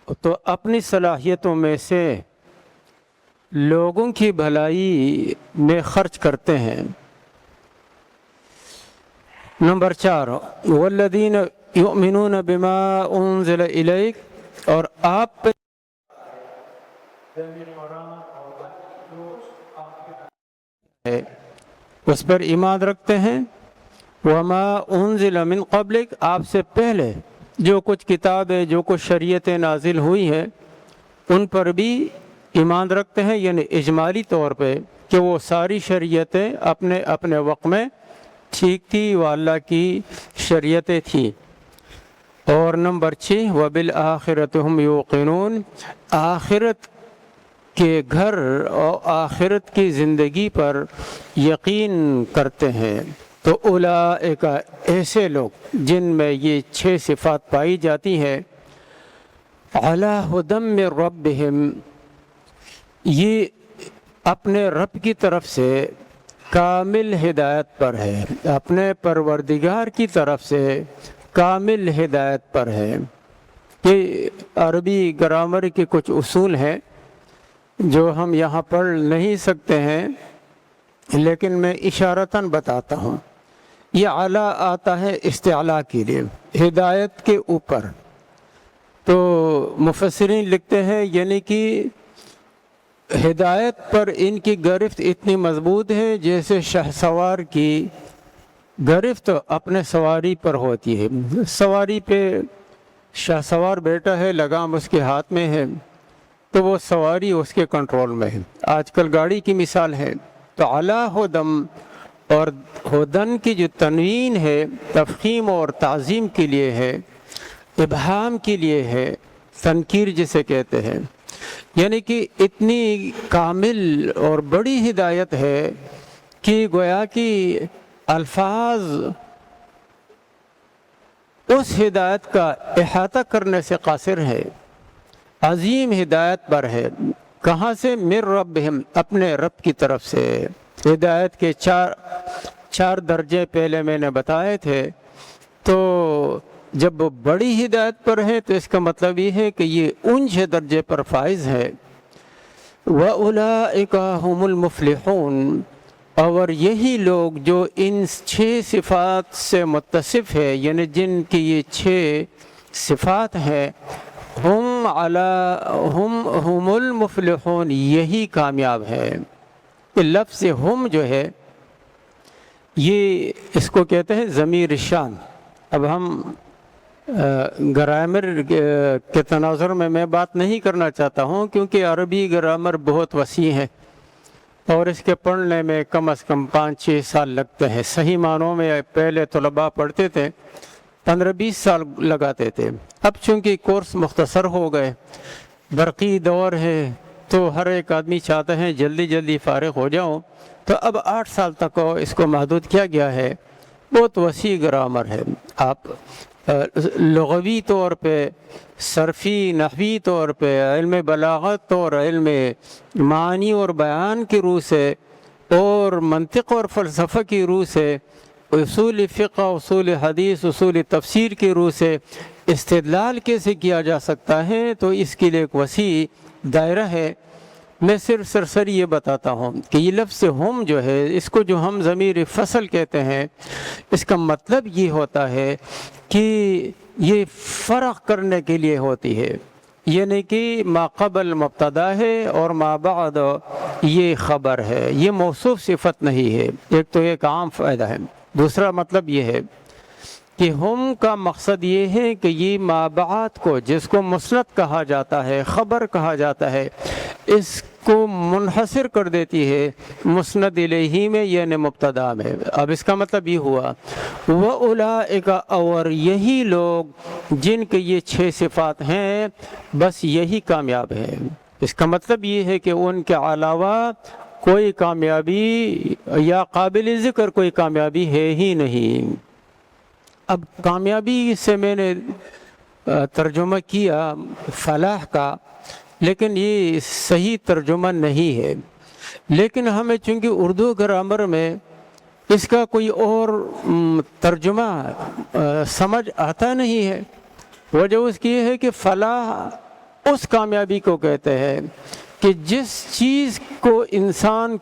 تو اپنی صلاحیتوں میں سے لوگوں کی بھلائی میں خرچ کرتے ہیں۔ نمبر 4، والذین یؤمنون بما انزل الیک، اور آپ پہ اس پر ایمان رکھتے ہیں۔ وما انزل من قبلک، آپ سے پہلے جو کچھ کتابیں جو کچھ شریعتیں نازل ہوئی ہیں ان پر بھی ایمان رکھتے ہیں، یعنی اجمالی طور پہ کہ وہ ساری شریعتیں اپنے اپنے وقت میں ٹھیک تھی، وہ اللہ کی شریعتیں تھیں۔ اور نمبر 6، وبالآخرۃ ہم یوقنون، آخرت کے گھر اور آخرت کی زندگی پر یقین کرتے ہیں۔ تو اولئک، ایسے لوگ جن میں یہ 6 صفات پائی جاتی ہیں، علی ھدی من ربہم، یہ اپنے رب کی طرف سے کامل ہدایت پر ہے، اپنے پروردگار کی طرف سے کامل ہدایت پر ہے۔ یہ عربی گرامر کے کچھ اصول ہیں جو ہم یہاں پڑھ نہیں سکتے ہیں، لیکن میں اشارتاً بتاتا ہوں۔ یہ اعلیٰ آتا ہے استعلاء کے لیے، ہدایت کے اوپر۔ تو مفسرین لکھتے ہیں یعنی کہ ہدایت پر ان کی گرفت اتنی مضبوط ہے جیسے شہسوار کی گرفت اپنے سواری پر ہوتی ہے۔ سواری پہ شہسوار بیٹا ہے، لگام اس کے ہاتھ میں ہے، تو وہ سواری اس کے کنٹرول میں ہے۔ آج کل گاڑی کی مثال ہے۔ تو علی ھدم، اور ہدن کی جو تنوین ہے تفخیم اور تعظیم کے لیے ہے، ابہام کے لیے ہے، تنکیر جسے کہتے ہیں، یعنی کہ اتنی کامل اور بڑی ہدایت ہے کہ گویا کہ الفاظ اس ہدایت کا احاطہ کرنے سے قاصر ہے، عظیم ہدایت پر ہے۔ کہاں سے؟ من ربہم، اپنے رب کی طرف سے۔ ہدایت کے چار درجے پہلے میں نے بتائے تھے۔ تو جب وہ بڑی ہدایت پر ہے تو اس کا مطلب یہ ہے کہ یہ اونچے درجے پر فائز ہے۔ وَأُولَئِكَ هُمُ الْمُفْلِحُونَ، اور یہی لوگ جو ان 6 صفات سے متصف ہے، یعنی جن کی یہ 6 صفات ہیں، ہم المفلحون، یہی کامیاب ہے۔ یہ لفظ ہم جو ہے یہ اس کو کہتے ہیں ضمیر شان۔ اب ہم گرامر کے تناظر میں بات نہیں کرنا چاہتا ہوں، کیونکہ عربی گرامر بہت وسیع ہے اور اس کے پڑھنے میں کم از کم 5-6 سال لگتے ہیں۔ صحیح معنوں میں پہلے طلباء پڑھتے تھے 15-20 سال لگاتے تھے۔ اب چونکہ کورس مختصر ہو گئے، برقی دور ہے، تو ہر ایک آدمی چاہتا ہے جلدی جلدی فارغ ہو جاؤں، تو اب 8 سال تک اس کو محدود کیا گیا ہے۔ بہت وسیع گرامر ہے۔ آپ لغوی طور پہ، صرفی نحوی طور پہ، علم بلاغت اور علم معانی اور بیان کی روح سے، اور منطق اور فلسفہ کی روح سے، اصول فقہ، اصول حدیث، اصول تفسیر کی روح سے استدلال کیسے کیا جا سکتا ہے، تو اس کے لیے ایک وسیع دائرہ ہے۔ میں صرف سرسری یہ بتاتا ہوں کہ یہ لفظ ہم جو ہے، اس کو جو ہم ضمیر فصل کہتے ہیں، اس کا مطلب یہ ہوتا ہے کہ یہ فرق کرنے کے لیے ہوتی ہے، یعنی کہ ما قبل مبتدا ہے اور ما بعد یہ خبر ہے، یہ موصوف صفت نہیں ہے۔ ایک تو ایک عام فائدہ ہے۔ دوسرا مطلب یہ ہے کہ ہم کا مقصد یہ ہے کہ یہ ما بعد کو، جس کو مسند کہا جاتا ہے، خبر کہا جاتا ہے، اس کو منحصر کر دیتی ہے مسند الیہ میں، یعنی مبتدا میں۔ اب اس کا مطلب یہ ہوا وَأُولَئِكَ، اور یہی لوگ جن کے یہ 6 صفات ہیں، بس یہی کامیاب ہے۔ اس کا مطلب یہ ہے کہ ان کے علاوہ کوئی کامیابی یا قابل ذکر کوئی کامیابی ہے ہی نہیں۔ اب کامیابی سے میں نے ترجمہ کیا فلاح کا، لیکن یہ صحیح ترجمہ نہیں ہے۔ لیکن ہمیں چونکہ اردو گرامر میں اس کا کوئی اور ترجمہ سمجھ آتا نہیں ہے۔ وجہ اس کی یہ ہے کہ فلاح اس کامیابی کو کہتے ہیں کہ جس چیز کو انسان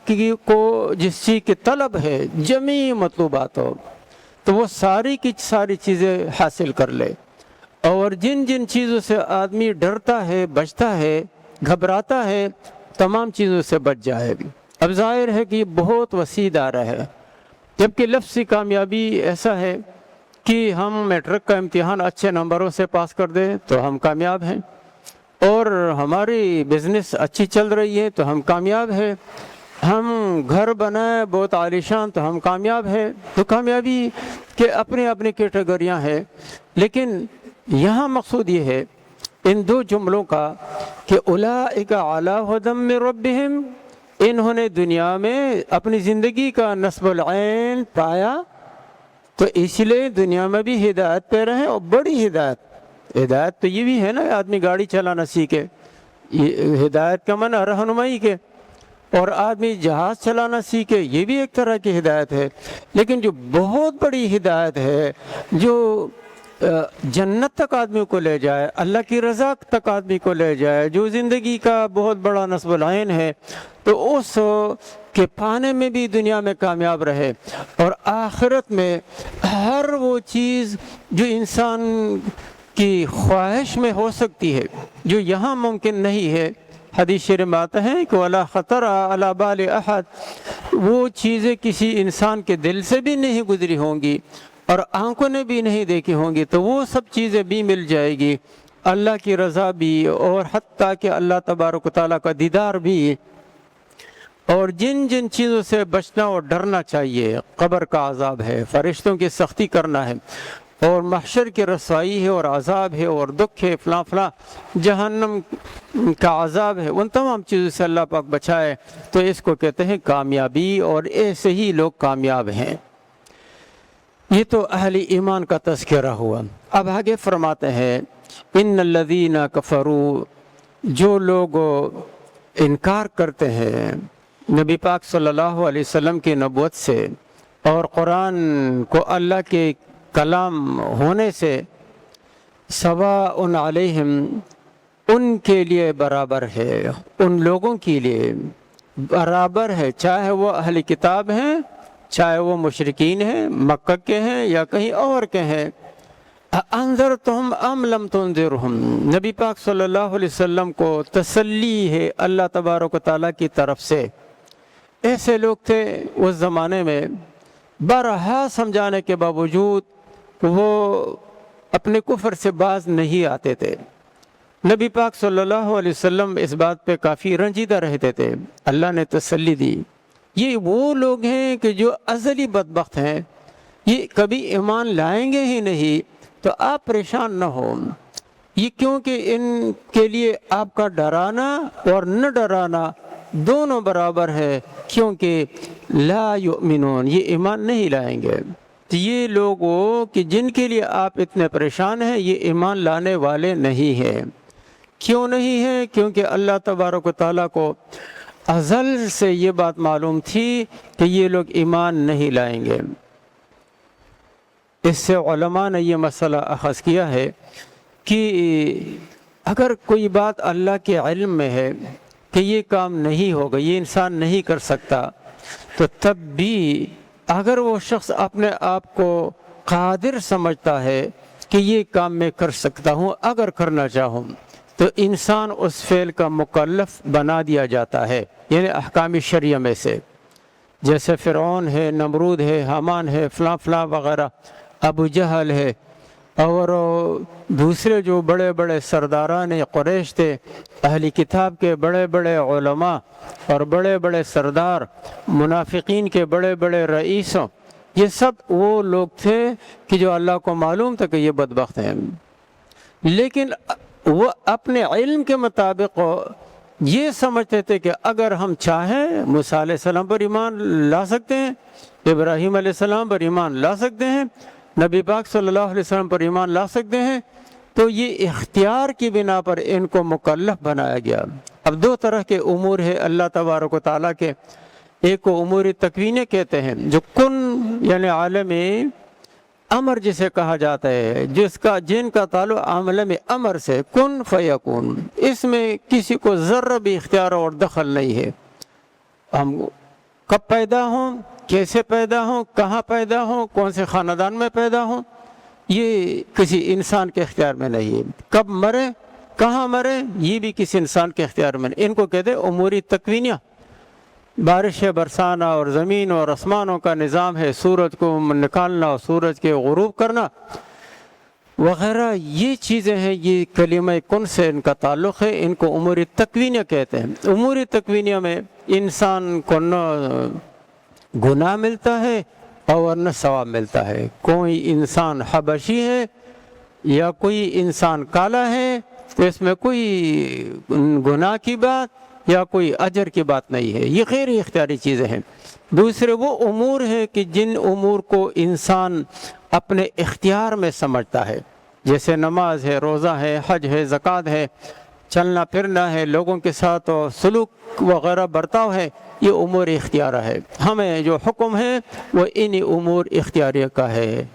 کو جس چیز کی طلب ہے، جمیع مطلوبات ہو، تو وہ ساری کی ساری چیزیں حاصل کر لے، اور جن جن چیزوں سے آدمی ڈرتا ہے، بچتا ہے، گھبراتا ہے، تمام چیزوں سے بچ جائے۔ اب ظاہر ہے کہ یہ بہت وسیع دائرہ ہے، جبکہ لفظی کامیابی ایسا ہے کہ ہم میٹرک کا امتحان اچھے نمبروں سے پاس کر دیں تو ہم کامیاب ہیں، اور ہماری بزنس اچھی چل رہی ہے تو ہم کامیاب ہیں، ہم گھر بنائیں بہت عالیشان تو ہم کامیاب ہیں۔ تو کامیابی کے اپنے اپنے کیٹیگریاں ہیں، لیکن یہاں مقصود یہ ہے ان دو جملوں کا کہ اولئک علی ھدی من ربہم، انہوں نے دنیا میں اپنی زندگی کا نصب العین پایا تو اس لیے دنیا میں بھی ہدایت پہ رہے، اور بڑی ہدایت تو یہ بھی ہے نا، آدمی گاڑی چلانا سیکھے، ہدایت کا معنی رہنمائی کے، اور آدمی جہاز چلانا سیکھے، یہ بھی ایک طرح کی ہدایت ہے۔ لیکن جو بہت بڑی ہدایت ہے، جو جنت تک آدمی کو لے جائے، اللہ کی رضا تک آدمی کو لے جائے، جو زندگی کا بہت بڑا نصب العین ہے، تو اس کے پانے میں بھی دنیا میں کامیاب رہے، اور آخرت میں ہر وہ چیز جو انسان کی خواہش میں ہو سکتی ہے، جو یہاں ممکن نہیں ہے، حدیث شریف میں آتا ہے کہ وَلَا خَطَرَ عَلَى بَالِ أَحَدٍ، وہ چیزیں کسی انسان کے دل سے بھی نہیں گزری ہوں گی اور آنکھوں نے بھی نہیں دیکھی ہوں گی، تو وہ سب چیزیں بھی مل جائے گی، اللہ کی رضا بھی، اور حتیٰ کہ اللہ تبارک و تعالیٰ کا دیدار بھی۔ اور جن جن چیزوں سے بچنا اور ڈرنا چاہیے، قبر کا عذاب ہے، فرشتوں کی سختی کرنا ہے، اور محشر کی رسوائی ہے اور عذاب ہے اور دکھ ہے، فلاں فلاں جہنم کا عذاب ہے، ان تمام چیزوں سے اللہ پاک بچائے، تو اس کو کہتے ہیں کامیابی، اور ایسے ہی لوگ کامیاب ہیں۔ یہ تو اہل ایمان کا تذکرہ ہوا۔ اب آگے فرماتے ہیں ان الذین کفروا، جو لوگ انکار کرتے ہیں نبی پاک صلی اللہ علیہ وسلم کی نبوت سے اور قرآن کو اللہ کے کلام ہونے سے، سواء علیہم، ان کے لیے برابر ہے، ان لوگوں کے لیے برابر ہے، چاہے وہ اہل کتاب ہیں، چاہے وہ مشرکین ہیں، مکہ کے ہیں یا کہیں اور کے ہیں۔ انذرتہم ام لم تنذرہم، نبی پاک صلی اللہ علیہ وسلم کو تسلی ہے اللہ تبارک و تعالیٰ کی طرف سے۔ ایسے لوگ تھے اس زمانے میں، بارہا سمجھانے کے باوجود وہ اپنے کفر سے باز نہیں آتے تھے۔ نبی پاک صلی اللہ علیہ وسلم اس بات پہ کافی رنجیدہ رہتے تھے، اللہ نے تسلی دی۔ یہ وہ لوگ ہیں کہ جو ازلی بدبخت ہیں، یہ کبھی ایمان لائیں گے ہی نہیں، تو آپ پریشان نہ ہو، یہ کیونکہ ان کے لیے آپ کا ڈرانا اور نہ ڈرانا دونوں برابر ہے، کیونکہ لا یؤمنون، یہ ایمان نہیں لائیں گے۔ تو یہ لوگ کہ جن کے لیے آپ اتنے پریشان ہیں، یہ ایمان لانے والے نہیں ہیں۔ کیوں نہیں ہیں؟ کیونکہ اللہ تبارک و تعالیٰ کو ازل سے یہ بات معلوم تھی کہ یہ لوگ ایمان نہیں لائیں گے۔ اس سے علماء نے یہ مسئلہ اخذ کیا ہے کہ اگر کوئی بات اللہ کے علم میں ہے کہ یہ کام نہیں ہوگا، یہ انسان نہیں کر سکتا، تو تب بھی اگر وہ شخص اپنے آپ کو قادر سمجھتا ہے کہ یہ کام میں کر سکتا ہوں، اگر کرنا چاہوں، تو انسان اس فعل کا مکلف بنا دیا جاتا ہے، یعنی احکام شریعہ میں سے، جیسے فرعون ہے، نمرود ہے، حامان ہے، فلاں فلاں وغیرہ، ابو جہل ہے، اور دوسرے جو بڑے بڑے سرداران قریش تھے، اہلی کتاب کے بڑے بڑے علماء اور بڑے بڑے سردار، منافقین کے بڑے بڑے رئیسوں، یہ سب وہ لوگ تھے کہ جو اللہ کو معلوم تھا کہ یہ بدبخت ہیں، لیکن وہ اپنے علم کے مطابق یہ سمجھتے تھے کہ اگر ہم چاہیں موسیٰ علیہ السلام پر ایمان لا سکتے ہیں، ابراہیم علیہ السلام پر ایمان لا سکتے ہیں، نبی پاک صلی اللہ علیہ وسلم پر ایمان لا سکتے ہیں، تو یہ اختیار کی بنا پر ان کو مکلف بنایا گیا۔ اب دو طرح کے امور ہے اللہ تبارک و تعالیٰ کے، ایک کو امور تکوینی کہتے ہیں، جو کن یعنی عالم امر جسے کہا جاتا ہے، جن کا تعلق عالم امر سے، کن فیکون، اس میں کسی کو ذرہ بھی اختیار اور دخل نہیں ہے۔ ہم کب پیدا ہوں، کیسے پیدا ہوں، کہاں پیدا ہوں، کون سے خاندان میں پیدا ہوں، یہ کسی انسان کے اختیار میں نہیں ہے۔ کب مرے، کہاں مرے، یہ بھی کسی انسان کے اختیار میں نہیں۔ ان کو کہتے ہیں اموری تکوینیہ۔ بارش برسانا اور زمین اور آسمانوں کا نظام ہے، سورج کو نکالنا اور سورج کے غروب کرنا وغیرہ، یہ چیزیں ہیں، یہ کلمہ کن سے ان کا تعلق ہے۔ ان کو امور تکوینیہ کہتے ہیں۔ امور تکوینیہ میں انسان کو نہ گناہ ملتا ہے اور نہ ثواب ملتا ہے۔ کوئی انسان حبشی ہے یا کوئی انسان کالا ہے تو اس میں کوئی گناہ کی بات یا کوئی اجر کی بات نہیں ہے، یہ غیر اختیاری چیزیں ہیں۔ دوسرے وہ امور ہیں کہ جن امور کو انسان اپنے اختیار میں سمجھتا ہے، جیسے نماز ہے، روزہ ہے، حج ہے، زکوٰۃ ہے، چلنا پھرنا ہے، لوگوں کے ساتھ سلوک وغیرہ برتاؤ ہے، یہ امور اختیارہ ہے۔ ہمیں جو حکم ہے وہ انہی امور اختیاریہ کا ہے۔